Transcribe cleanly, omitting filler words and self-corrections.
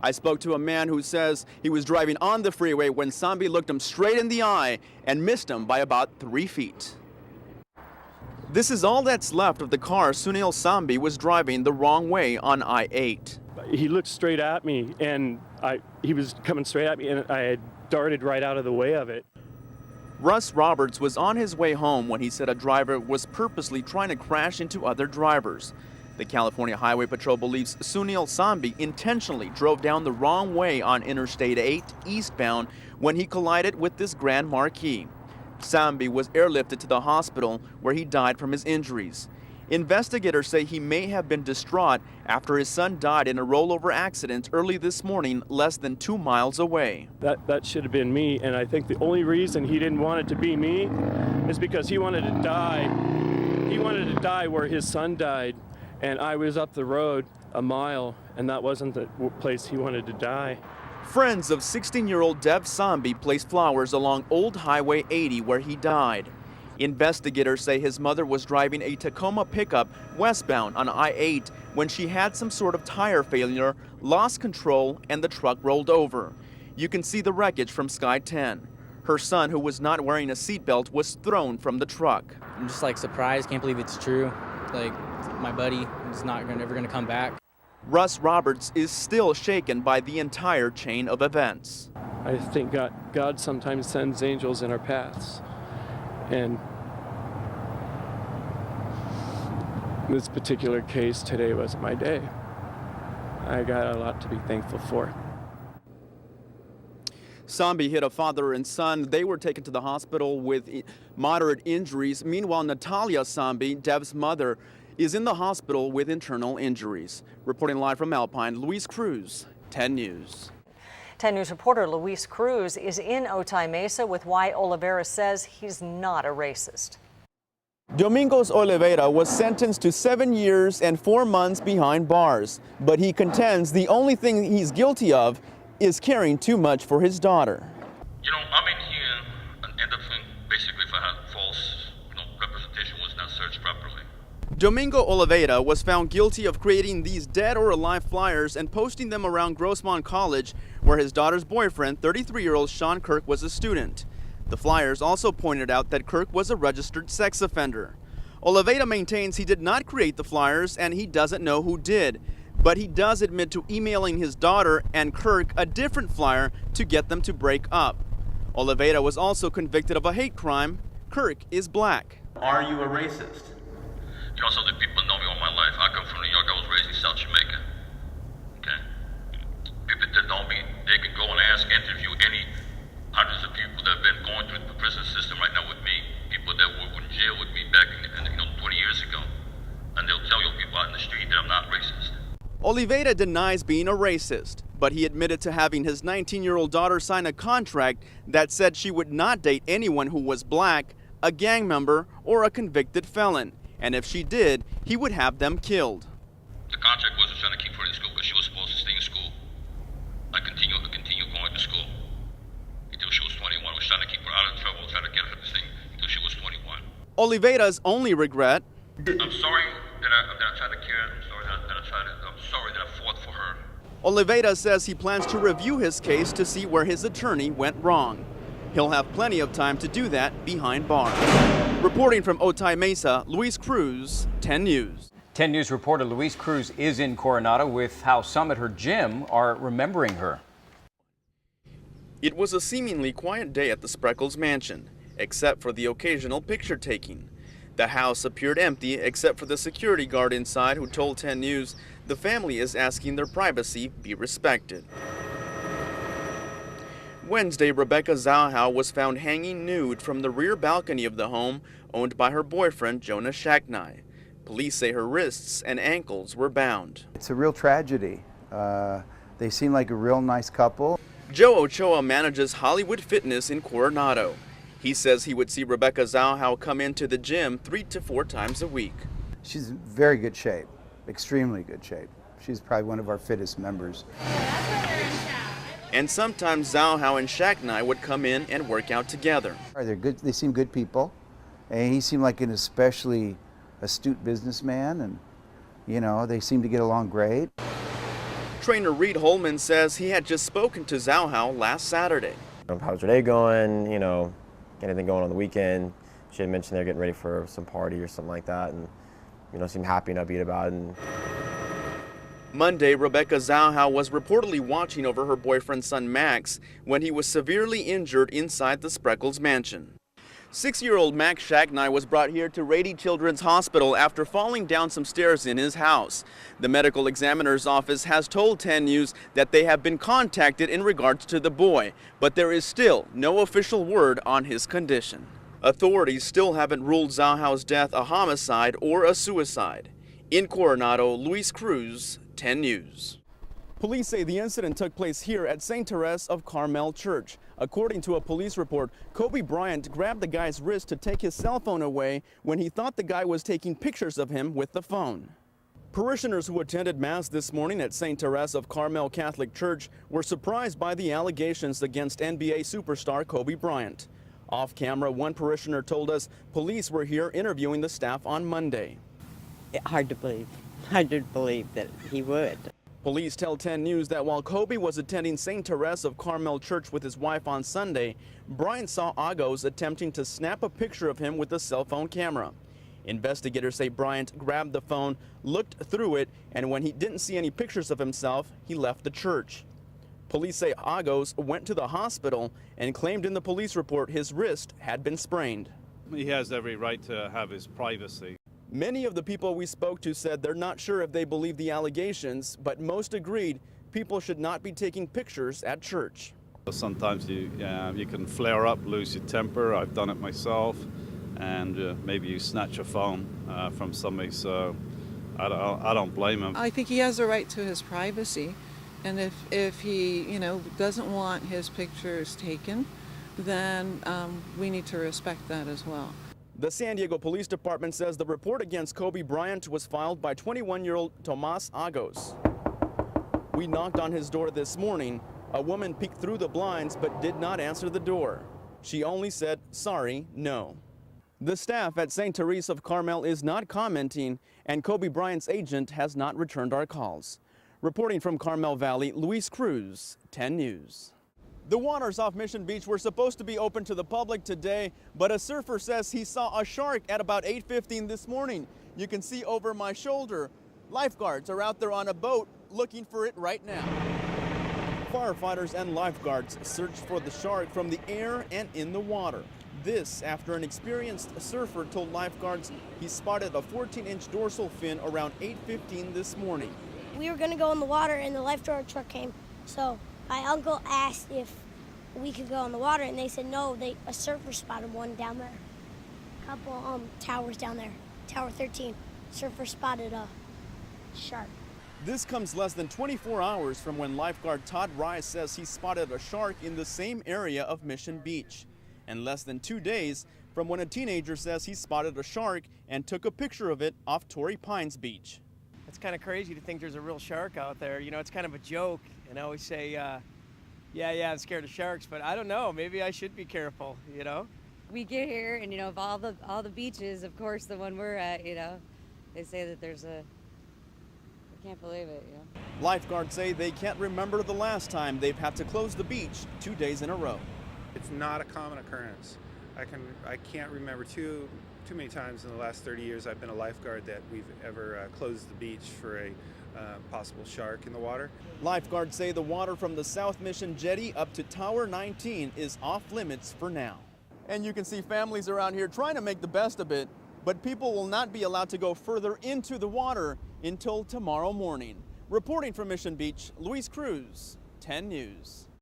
I spoke to a man who says he was driving on the freeway when Sambi looked him straight in the eye and missed him by about 3 feet. This is all that's left of the car Sunil Sambi was driving the wrong way on I-8. He looked straight at me, and he was coming straight at me, and I had darted right out of the way of it. Russ Roberts was on his way home when he said a driver was purposely trying to crash into other drivers. The California Highway Patrol believes Sunil Sambi intentionally drove down the wrong way on Interstate 8 eastbound when he collided with this Grand Marquis. Sambi was airlifted to the hospital where he died from his injuries. Investigators say he may have been distraught after his son died in a rollover accident early this morning, less than 2 miles away. That should have been me, and I think the only reason he didn't want it to be me is because he wanted to die. He wanted to die where his son died, and I was up the road a mile, and that wasn't the place he wanted to die. Friends of 16-year-old Dev Sambi placed flowers along Old Highway 80 where he died. Investigators say his mother was driving a Tacoma pickup westbound on I-8 when she had some sort of tire failure, lost control, and the truck rolled over. You can see the wreckage from Sky 10. Her son, who was not wearing a seatbelt, was thrown from the truck. I'm just surprised, can't believe it's true. My buddy is never gonna come back. Russ Roberts is still shaken by the entire chain of events. I think God sometimes sends angels in our paths. And this particular case today wasn't my day. I got a lot to be thankful for. Sambi hit a father and son. They were taken to the hospital with moderate injuries. Meanwhile, Natalia Sambi, Dev's mother, is in the hospital with internal injuries. Reporting live from Alpine, Luis Cruz, 10 News. 10 News reporter Luis Cruz is in Otay Mesa with why Oliveira says he's not a racist. Domingos Oliveira was sentenced to 7 years and 4 months behind bars, but he contends the only thing he's guilty of is caring too much for his daughter. I'm in here and end up saying basically if I had false, representation was not searched properly. Domingo Oliveira was found guilty of creating these dead or alive flyers and posting them around Grossmont College, where his daughter's boyfriend, 33-year-old Sean Kirk, was a student. The flyers also pointed out that Kirk was a registered sex offender. Oliveira maintains he did not create the flyers and he doesn't know who did, but he does admit to emailing his daughter and Kirk a different flyer to get them to break up. Oliveira was also convicted of a hate crime. Kirk is black. Are you a racist? So the people know me all my life. I come from New York. I was raised in South Jamaica. Okay? People that know me, they can go and ask, interview any hundreds of people that have been going through the prison system right now with me, people that were in jail with me back in 20 years ago, and they'll tell you people out in the street that I'm not racist. Oliveira denies being a racist, but he admitted to having his 19-year-old daughter sign a contract that said she would not date anyone who was black, a gang member, or a convicted felon. And if she did, he would have them killed. The contract wasn't trying to keep her in school, but she was supposed to stay in school. I continue going to school until she was 21. I was trying to keep her out of trouble, trying to get her to stay until she was 21. Oliveira's only regret. I'm sorry that I tried to care. I'm sorry that I fought for her. Oliveira says he plans to review his case to see where his attorney went wrong. He'll have plenty of time to do that behind bars. Reporting from Otay Mesa, Luis Cruz, 10 News. 10 News reporter Luis Cruz is in Coronado with how some at her gym are remembering her. It was a seemingly quiet day at the Spreckles mansion, except for the occasional picture taking. The house appeared empty except for the security guard inside who told 10 News the family is asking their privacy be respected. Wednesday, Rebecca Jailhouse was found hanging nude from the rear balcony of the home owned by her boyfriend, Jonah Shacknai. Police say her wrists and ankles were bound. It's a real tragedy. They seem like a real nice couple. Joe Ochoa manages Hollywood Fitness in Coronado. He says he would see Rebecca Jailhouse come into the gym 3 to 4 times a week. She's in very good shape, extremely good shape. She's probably one of our fittest members. And sometimes Jailhouse and Shacknai would come in and work out together. They're good. They seem good people, and he seemed like an especially astute businessman, and they seem to get along great. Trainer Reed Holman says he had just spoken to Zhao Hao last Saturday. How's your day going? You know, anything going on the weekend? She had mentioned they're getting ready for some party or something like that, and you know, seemed happy and upbeat about it. And Monday, Rebecca Zhao Hao was reportedly watching over her boyfriend's son Max when he was severely injured inside the Spreckles mansion. 6-year-old Max Shagnai was brought here to Rady Children's Hospital after falling down some stairs in his house. The medical examiner's office has told 10 News that they have been contacted in regards to the boy, but there is still no official word on his condition. Authorities still haven't ruled Zhao Hao's death a homicide or a suicide. In Coronado, Luis Cruz, 10 News. Police say the incident took place here at St. Therese of Carmel Church. According to a police report, Kobe Bryant grabbed the guy's wrist to take his cell phone away when he thought the guy was taking pictures of him with the phone. Parishioners who attended Mass this morning at St. Therese of Carmel Catholic Church were surprised by the allegations against NBA superstar Kobe Bryant. Off camera, one parishioner told us police were here interviewing the staff on Monday. Hard to believe. Hard to believe that he would. Police tell 10 News that while Kobe was attending St. Therese of Carmel Church with his wife on Sunday, Bryant saw Agos attempting to snap a picture of him with a cell phone camera. Investigators say Bryant grabbed the phone, looked through it, and when he didn't see any pictures of himself, he left the church. Police say Agos went to the hospital and claimed in the police report his wrist had been sprained. He has every right to have his privacy. Many of the people we spoke to said they're not sure if they believe the allegations, but most agreed people should not be taking pictures at church. Sometimes you can flare up, lose your temper. I've done it myself, and maybe you snatch a phone from somebody. So I don't blame him. I think he has a right to his privacy, and if he doesn't want his pictures taken, then we need to respect that as well. The San Diego Police Department says the report against Kobe Bryant was filed by 21-year-old Tomas Agos. We knocked on his door this morning. A woman peeked through the blinds but did not answer the door. She only said, "Sorry, no." The staff at St. Therese of Carmel is not commenting, and Kobe Bryant's agent has not returned our calls. Reporting from Carmel Valley, Luis Cruz, 10 News. The waters off Mission Beach were supposed to be open to the public today, but a surfer says he saw a shark at about 8:15 this morning. You can see over my shoulder. Lifeguards are out there on a boat looking for it right now. Firefighters and lifeguards searched for the shark from the air and in the water. This after an experienced surfer told lifeguards he spotted a 14-inch dorsal fin around 8:15 this morning. We were going to go in the water and the lifeguard truck came, so my uncle asked if we could go in the water, and they said no. A surfer spotted one down there. A couple towers down there. Tower 13. Surfer spotted a shark. This comes less than 24 hours from when lifeguard Todd Rice says he spotted a shark in the same area of Mission Beach. And less than 2 days from when a teenager says he spotted a shark and took a picture of it off Torrey Pines Beach. It's kind of crazy to think there's a real shark out there. You know, it's kind of a joke. And I always say, yeah, I'm scared of sharks, but I don't know. Maybe I should be careful, you know? We get here, and, of all the beaches, of course, the one we're at, they say that there's I can't believe it, Lifeguards say they can't remember the last time they've had to close the beach 2 days in a row. It's not a common occurrence. I can't remember too many times in the last 30 years I've been a lifeguard that we've ever closed the beach for a possible shark in the water. Lifeguards say the water from the South Mission Jetty up to Tower 19 is off limits for now. And you can see families around here trying to make the best of it, but people will not be allowed to go further into the water until tomorrow morning. Reporting from Mission Beach, Luis Cruz, 10 News.